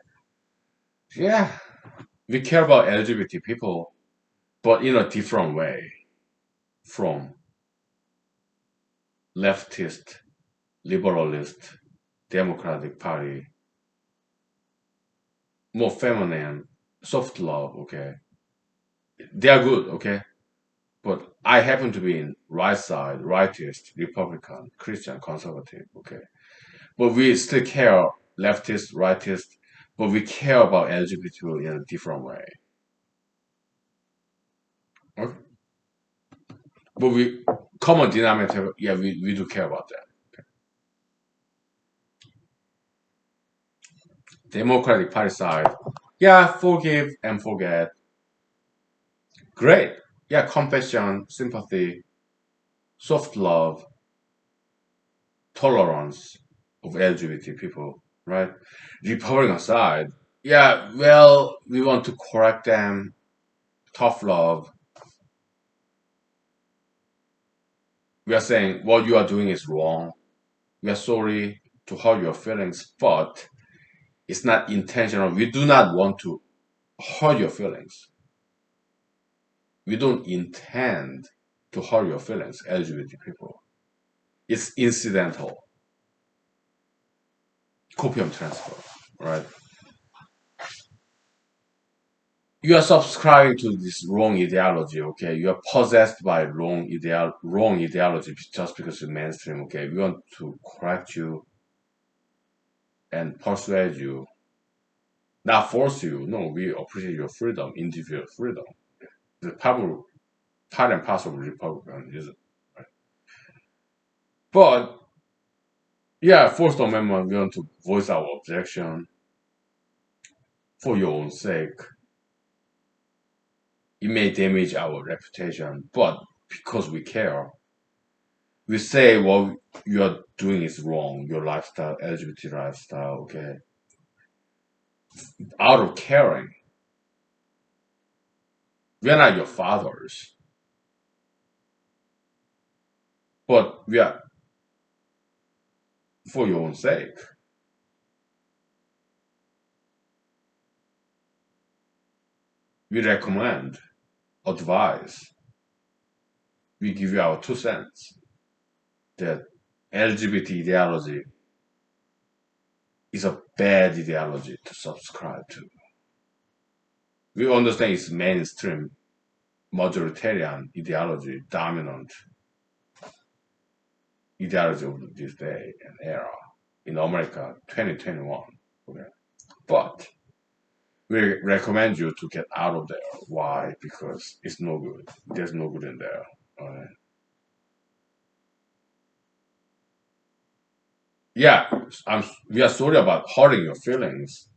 Yeah, we care about LGBT people, but in a different way from leftist, liberalist, Democratic Party, more feminine, soft love, okay? They are good, okay? But I happen to be in right side, rightist, Republican, Christian, conservative, okay? But we still care leftist, rightist, but we care about LGBT people in a different way. Okay? But we common denominator, yeah, we do care about that. Democratic Party side, yeah, forgive and forget. Great. Yeah, compassion, sympathy, soft love, tolerance of LGBT people, right? Republican side, yeah, well, we want to correct them, tough love. We are saying what you are doing is wrong. We are sorry to hurt your feelings, but it's not intentional. We do not want to hurt your feelings. We don't intend to hurt your feelings, LGBT people. It's incidental. Copium transfer, right? You are subscribing to this wrong ideology, okay? You are possessed by wrong ideology just because you're mainstream, okay? We want to correct you and persuade you, not force you. No, we appreciate your freedom, individual freedom. The part and parcel of Republican is, right? But yeah, First Amendment, we want to voice our objection for your own sake. It may damage our reputation, but because we care, we say what you are doing is wrong, your lifestyle, LGBT lifestyle, okay? Out of caring. We are not your fathers, but we are for your own sake. We recommend, advise, we give you our 2 cents that LGBT ideology is a bad ideology to subscribe to. We understand it's mainstream, majoritarian ideology, dominant ideology of this day and era in America 2021. Okay. But we recommend you to get out of there. Why? Because it's no good. There's no good in there. Alright. Yeah, we are sorry about hurting your feelings,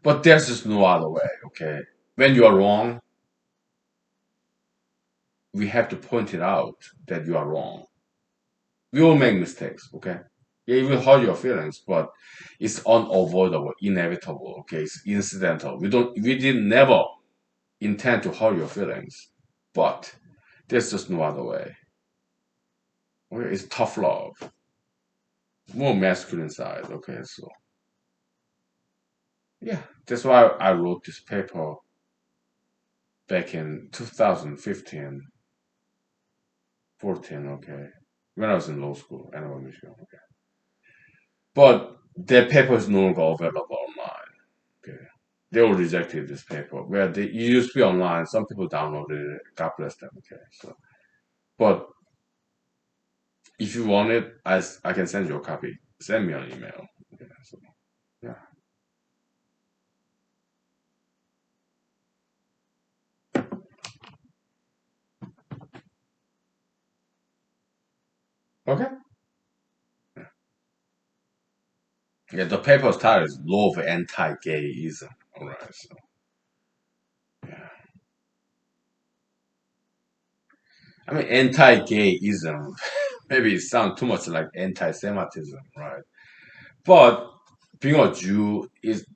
but there's just no other way. Okay. When you are wrong, we have to point it out that you are wrong. We all make mistakes. Okay. Yeah, it will hurt your feelings, but it's unavoidable, inevitable. Okay, it's incidental. We did never intend to hurt your feelings, but there's just no other way. Okay, it's tough love, more masculine side. Okay, so yeah, that's why I wrote this paper. back in 2015, 14, okay, when I was in law school, Ann Arbor, Michigan, okay. But that paper is no longer available online. Okay, they all rejected this paper. Where it used to be online, some people downloaded it. God bless them. Okay, so but if you want it, I can send you a copy. Send me an email. Okay, so yeah. Okay. Yeah, the paper's title is Law of Anti-Gayism. All right. So yeah. I mean, anti-gayism. Maybe it sounds too much like anti-Semitism, right? But being a Jew is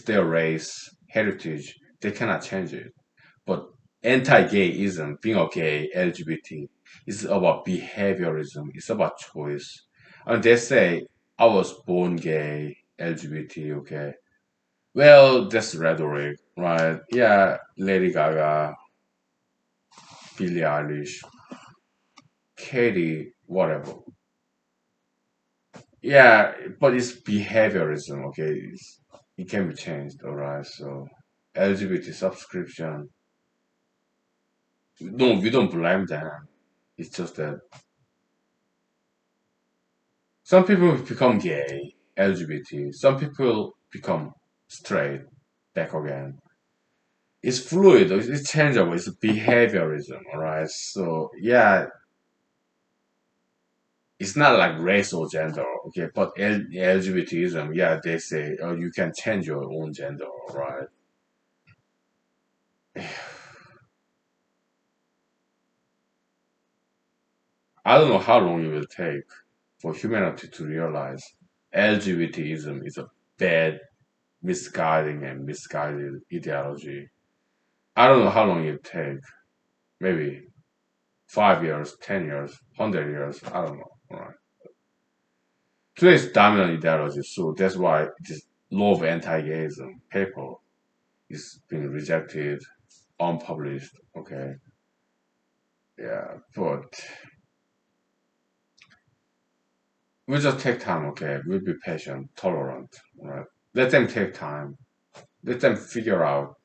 their race, heritage. They cannot change it. But anti-gayism, being a gay, LGBT, is about behaviorism. It's about choice. And they say I was born gay, LGBT. Okay, well, that's rhetoric, right? Yeah, Lady Gaga, Billie Eilish, Katie, whatever. Yeah, but it's behaviorism, okay? It can be changed, alright? So, LGBT subscription, no, we don't blame them. It's just that some people become gay, LGBT, some people become straight back again. It's fluid, it's changeable, it's behaviorism, alright? So, yeah, it's not like race or gender, okay? But LGBTism, yeah, they say, oh, you can change your own gender, right? I don't know how long it will take for humanity to realize LGBTism is a bad, misguiding, and misguided ideology. I don't know how long it will take. Maybe 5 years, 10 years, 100 years. I don't know. All right. Today's dominant ideology, so that's why this law of anti-gayism paper is being rejected, unpublished. Okay. Yeah, but we just take time. Okay, we'll be patient, tolerant. Right. Let them take time. Let them figure out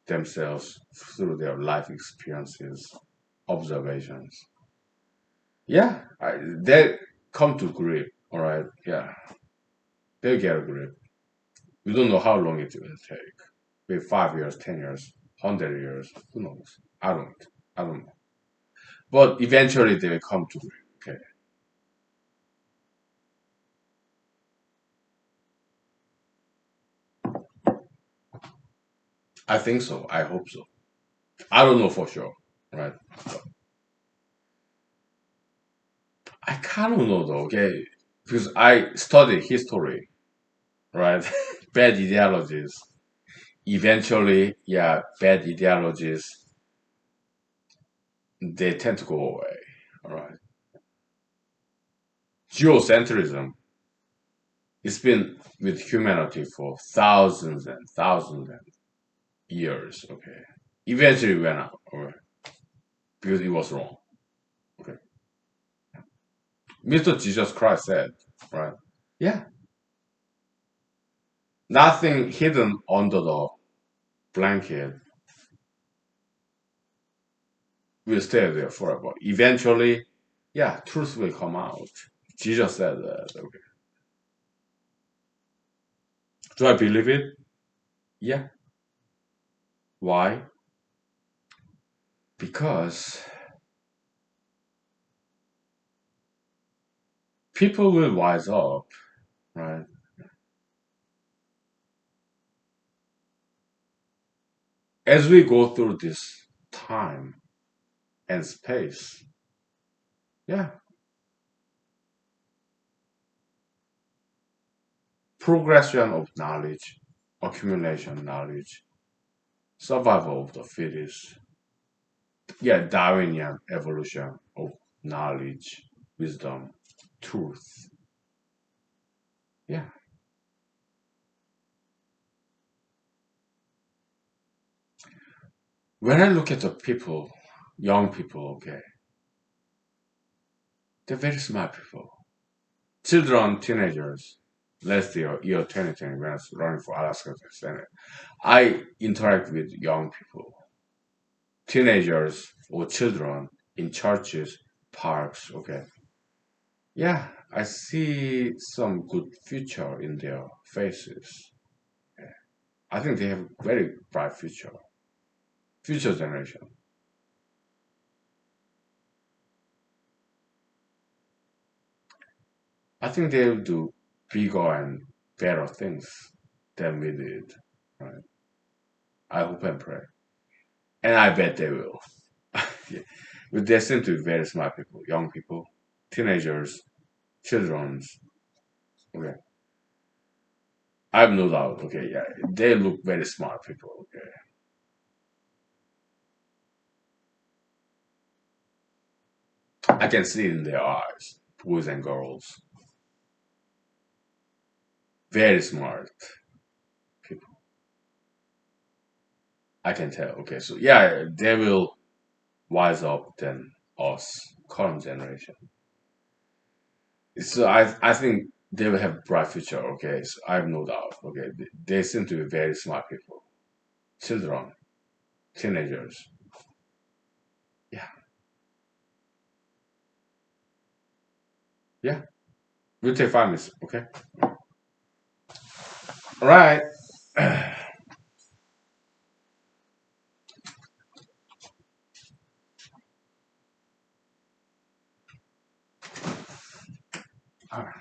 themselves through their life experiences, observations. Yeah, they come to grip. All right. Yeah, they get a grip. We don't know how long it will take. Maybe 5 years, 10 years, 100 years. Who knows? I don't. I don't know. But eventually they will come to grip. Okay. I think so. I hope so. I don't know for sure. Right. I kind of know though. Okay. Because I study history. Right. Bad ideologies. Eventually, yeah, bad ideologies, they tend to go away. All right. Geocentrism, it's been with humanity for thousands and thousands of years. Okay. Eventually went out. All right. Because it was wrong. Okay. Mr. Jesus Christ said, right? Yeah. Nothing hidden under the blanket will stay there forever. Eventually, yeah, truth will come out. Jesus said that. Okay. Do I believe it? Yeah. Why? Because people will wise up, right? As we go through this time and space, yeah, progression of knowledge, accumulation knowledge, survival of the fittest, yeah, Darwinian evolution of knowledge, wisdom, truth, yeah. When I look at the people, young people, okay, they're very smart people. Children, teenagers. Last year 2020, when I was running for Alaska Senate, I interact with young people, teenagers or children in churches, parks. Okay, yeah, I see some good future in their faces. Yeah. I think they have very bright future, future generation. I think they'll do bigger and better things than we did. Right? I hope and pray, and I bet they will. Yeah. But they seem to be very smart people, young people, teenagers, childrens. Okay, I have no doubt. Okay, yeah, they look very smart people. Okay, I can see it in their eyes, boys and girls, very smart people. I can tell. Okay, so yeah, they will wise up than us, current generation. So I think they will have bright future. Okay, so I have no doubt. Okay, they seem to be very smart people, children, teenagers. Yeah, yeah. We'll take 5 minutes. Okay. All right. All right.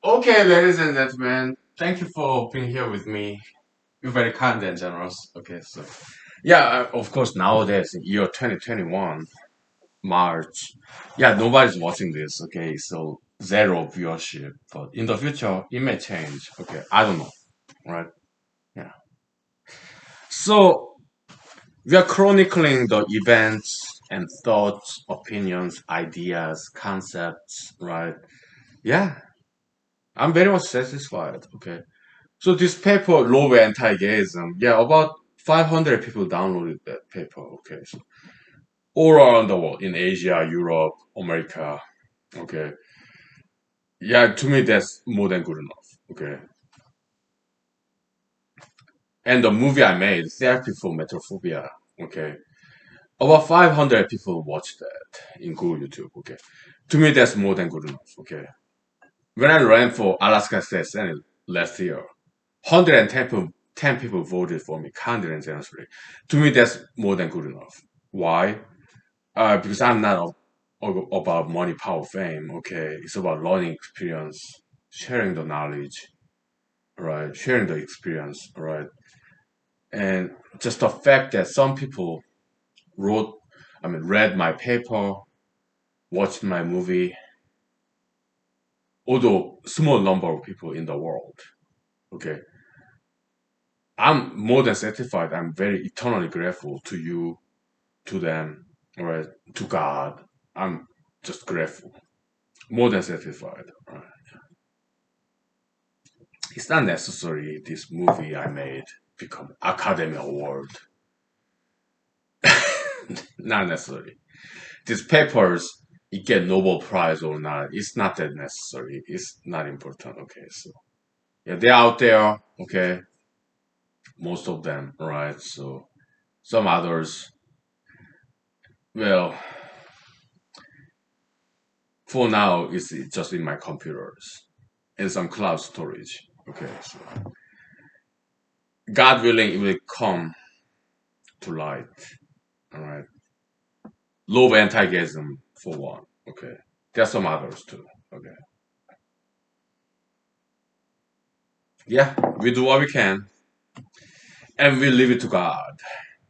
Okay, ladies and gentlemen, thank you for being here with me. You're very kind and generous. Okay, so yeah, of course, nowadays, in year 2021, March, yeah, nobody's watching this. Okay, so zero viewership. But in the future, it may change. Okay, I don't know. Right? Yeah. So we are chronicling the events and thoughts, opinions, ideas, concepts. Right? Yeah, I'm very much satisfied. Okay. So this paper, Low Anti-Gayism, yeah, about 500 people downloaded that paper. Okay, so all around the world, in Asia, Europe, America. Okay, yeah, to me that's more than good enough. Okay, and the movie I made, Therapy for Metaphobia. Okay, about 500 people watched that in Google YouTube. Okay, to me that's more than good enough. Okay, when I ran for Alaska State Senate last year, 110 people, 10 people voted for me, 103. To me, that's more than good enough. Why? Because I'm not about money, power, fame. Okay, it's about learning experience, sharing the knowledge, right? Sharing the experience, right? And just the fact that some people wrote, read my paper, watched my movie, although small number of people in the world. Okay, I'm more than satisfied. I'm very eternally grateful to you, to them, or to God. I'm just grateful, more than satisfied. Right? It's not necessary this movie I made become Academy Award. Not necessary. These papers, it get Nobel Prize or not, it's not that necessary. It's not important. Okay, so yeah, they're out there. Okay, most of them, right? So some others, well, for now, it's just in my computers and some cloud storage. Okay, so God willing, it will come to light. All right. Low antagonism for one. Okay. There's some others too. Okay. Yeah, we do what we can and we leave it to God.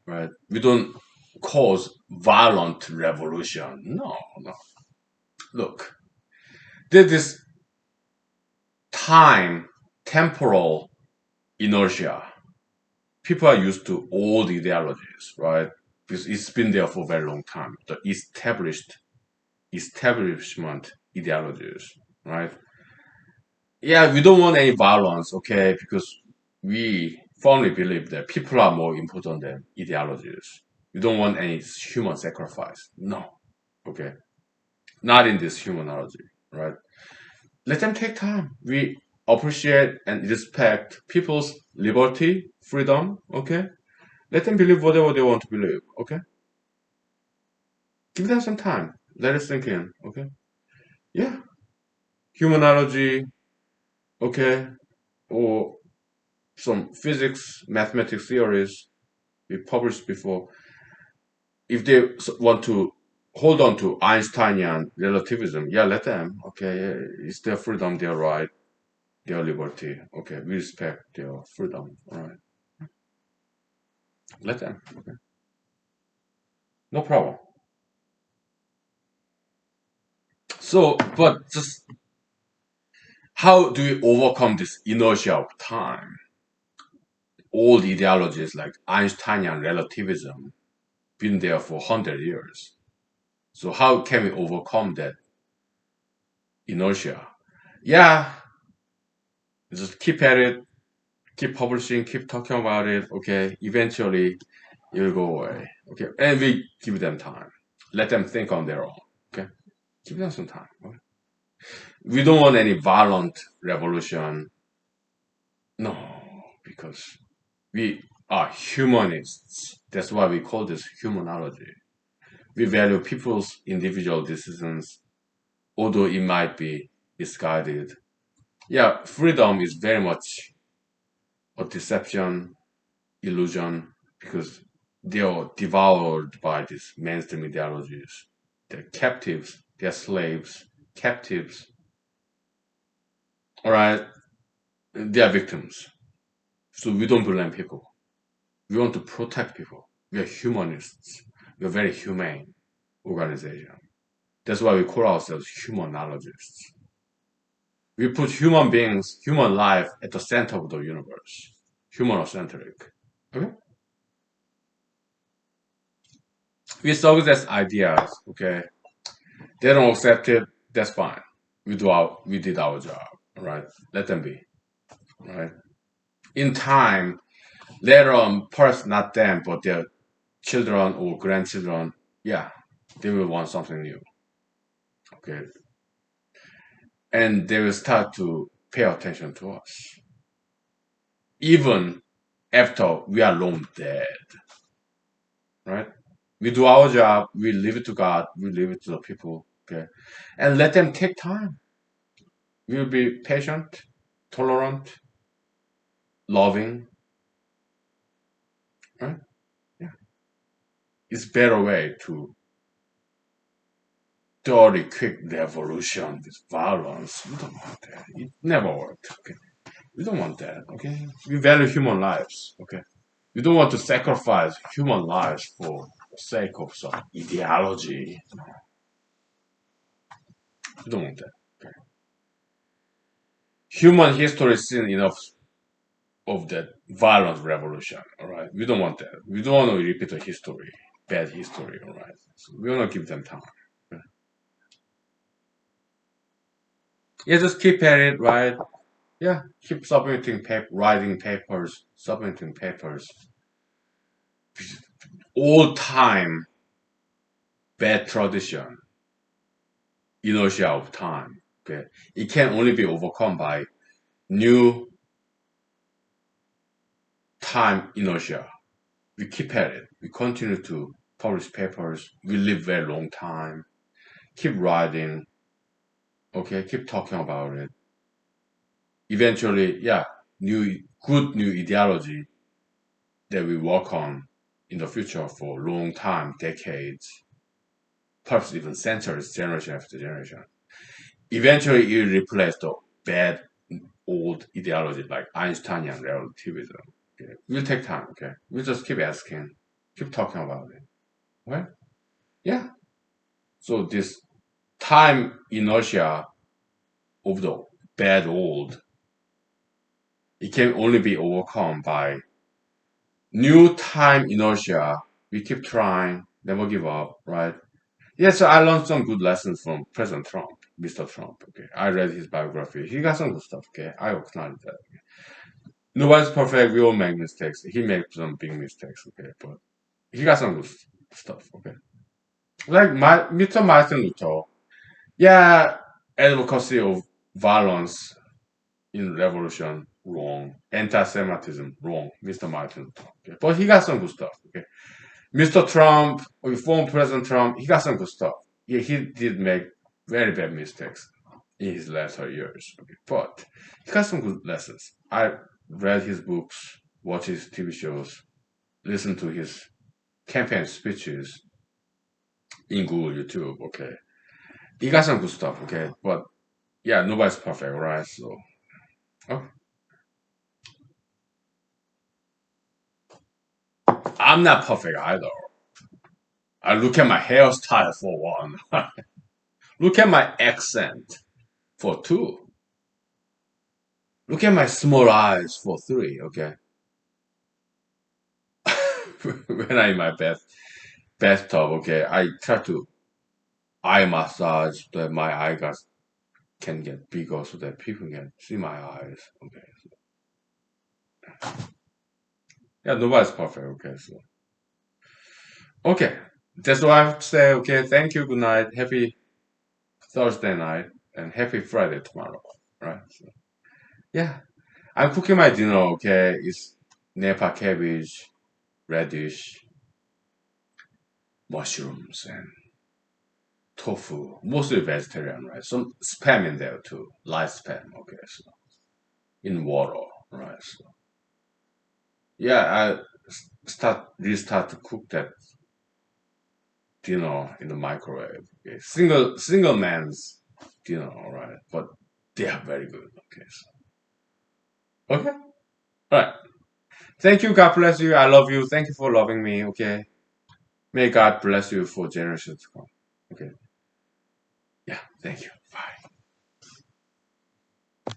Right. We don't cause violent revolution. No, no. Look, there's this time, temporal inertia. People are used to old ideologies, right? Because it's been there for a very long time. The establishment ideologies, right? Yeah, we don't want any violence, okay? Because we firmly believe that people are more important than ideologies. We don't want any human sacrifice. No, okay? Not in this humanology, right? Let them take time. We appreciate and respect people's liberty, freedom, okay? Let them believe whatever they want to believe, okay? Give them some time. Let it sink in, okay? Yeah. Humanology, okay? Or some physics, mathematics theories we published before, if they want to hold on to Einsteinian relativism, yeah, let them. Okay, yeah, it's their freedom, their right, their liberty. Okay, we respect their freedom. All right, let them. Okay, no problem. So, but just how do we overcome this inertia of time? Old ideologies like Einsteinian relativism been there for 100 years. So how can we overcome that inertia? Yeah, just keep at it, keep publishing, keep talking about it. Okay, eventually it will go away. Okay, and we give them time, let them think on their own. Okay, give them some time. Okay? We don't want any violent revolution. No, because we are humanists. That's why we call this humanology. We value people's individual decisions, although it might be misguided. Yeah, freedom is very much a deception, illusion, because they are devoured by these mainstream ideologies. They're captives, they're slaves, captives All right, they are victims. So we don't blame people. We want to protect people. We are humanists. We are very humane organization. That's why we call ourselves humanologists. We put human beings, human life at the center of the universe. Humanocentric. Okay? We suggest ideas, okay? They don't accept it, that's fine. We did our job, all right? Let them be, all right? In time, later on, perhaps not them, but their children or grandchildren, yeah, they will want something new, okay? And they will start to pay attention to us, even after we are long dead, right? We do our job, we leave it to God, we leave it to the people, okay? And let them take time. We will be patient, tolerant, loving, right? Yeah. It's better way to dirty, quick revolution with violence. We don't want that. It never worked, okay? We don't want that, okay? We value human lives, okay? We don't want to sacrifice human lives for the sake of some ideology. We don't want that. Okay? Human history has seen enough of that violent revolution. All right, we don't want that. We don't want to repeat the history, bad history. All right, so we want to give them time. Okay? Yeah, just keep at it, right? Yeah, keep submitting writing papers, submitting papers. Old time bad tradition, inertia of time. Okay, it can only be overcome by new time inertia. We keep at it. We continue to publish papers. We live very long time. Keep writing. Okay, keep talking about it. Eventually, yeah, new ideology that we work on in the future for a long time, decades, perhaps even centuries, generation after generation. Eventually, it replace the bad old ideology like Einsteinian relativism. Okay? We'll take time. Okay, we'll just keep asking, keep talking about it. Okay? Yeah. So this time inertia of the bad old, it can only be overcome by new time inertia. We keep trying, never give up, right? Yeah, so I learned some good lessons from President Trump, Mr. Trump. Okay, I read his biography. He got some good stuff. Okay, I acknowledge that. Nobody's perfect. We all make mistakes. He made some big mistakes. Okay, but he got some good stuff. Okay, like Mr. Martin Luther. Yeah, advocacy of violence in revolution wrong. Anti-Semitism wrong. Mr. Martin. Okay, but he got some good stuff. Okay. Mr. Trump, or former President Trump, he got some good stuff. Yeah, he did make very bad mistakes in his later years. Okay. But he got some good lessons. I read his books, watched his TV shows, listened to his campaign speeches in Google, YouTube. Okay. He got some good stuff. Okay. But yeah, nobody's perfect, right? So, oh, I'm not perfect either. I look at my hairstyle for one. Look at my accent for two. Look at my small eyes for three, okay? When I'm in my bathtub, okay, I try to eye massage so that my eye gas can get bigger so that people can see my eyes, okay? Yeah, nobody's perfect, okay? So, okay, that's what I have to say, okay? Thank you, good night, happy Thursday night, and happy Friday tomorrow, right? So, yeah, I'm cooking my dinner, okay? It's Napa cabbage, radish, mushrooms, and tofu, mostly vegetarian, right? Some spam in there too, light spam, okay, so in water, right? So yeah, I restart to cook that dinner in the microwave. Okay? Single man's dinner, all right? But they are very good. Okay. Okay. All right. Thank you. God bless you. I love you. Thank you for loving me. Okay. May God bless you for generations to come. Okay. Yeah. Thank you.